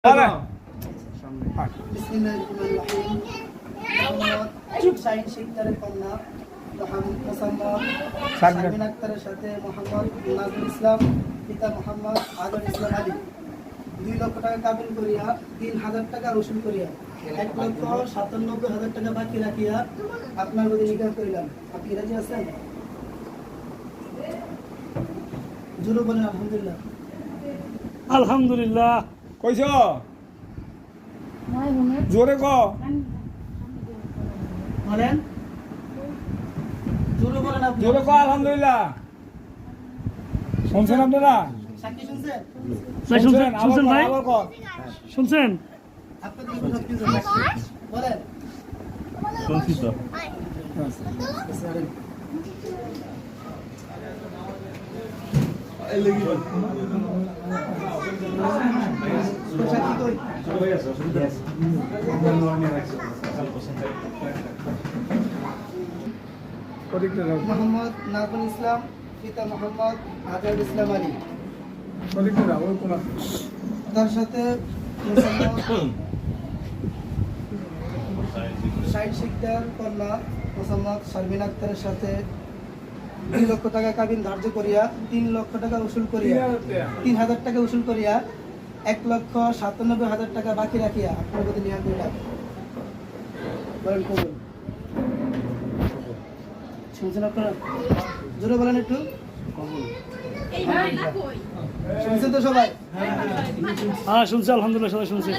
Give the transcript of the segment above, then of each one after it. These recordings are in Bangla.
বিসমিল্লাহিররহমানিররহিম। শাহিন শিকদারের কন্যা মোহাম্মদ শারমিন আক্তারের সাথে মোহাম্মদ নাজরুল ইসলাম পিতা মোহাম্মদ আজর ইসলাম আলী 2 লক্ষ টাকা কাবিন করিয়া 3000 টাকা রসুল করিয়া 1,97,000 টাকা বাকি রাখিয়া আপনার প্রতি নিকাহ করিলাম। আপনি রাজি আছেন? জোরে বলেন আলহামদুলিল্লাহ। আলহামদুলিল্লাহ কইছ জোরে ক বলেন, জোরে বলেন আপনি। জোরে ক আলহামদুলিল্লাহ। শুনছেন আপনারা? সাক্ষী শুনছেন? শুনছেন ভাই, শুনছেন? আপনাদের কি কথা কিছু বলেন। শুনছি তো। সাক্ষী কই? মোহাম্মদ নাজরুল ইসলাম পিতা মোহাম্মদ আজর ইসলাম আলী তার সাথে শাহিন শিকদার কন্যা মোহাম্মদ শারমিন আক্তারের সাথে 2 লক্ষ টাকা কাবিন ধার্য করিয়া 3 লক্ষ টাকা উসুল করিয়া 3000 টাকা উসুল করিয়া 1,97,000 টাকা বাকি রাখিয়া আপনার প্রতি নিয়োগ করিলাম। বলেন কবুল। শুনছেন আপনারা? জোরে বলেন একটু। শুনছেন তো সবাই? হ্যাঁ শুনছি, আলহামদুলিল্লাহ সবাই শুনছে।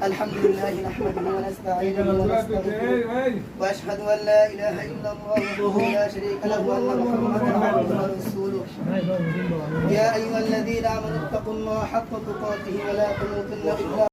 আলহামদুলিল্লাহ নাহমাদুহু ওয়া নাস্তাঈনুহু ওয়া নাস্তাগফিরুহ ওয়া আশহাদু আল লা ইলাহা ইল্লাল্লাহ ওয়াহদাহু লা শারীকা লাহু ওয়া আন্না মুহাম্মাদান আবদুহু ওয়া রাসূলুহু ইয়া আইয়ুহাল্লাযীনা আমানু ইত্তাকুল্লাha হাক্কা তুকাতিহি ওয়া লা তামুতুন্না ইল্লা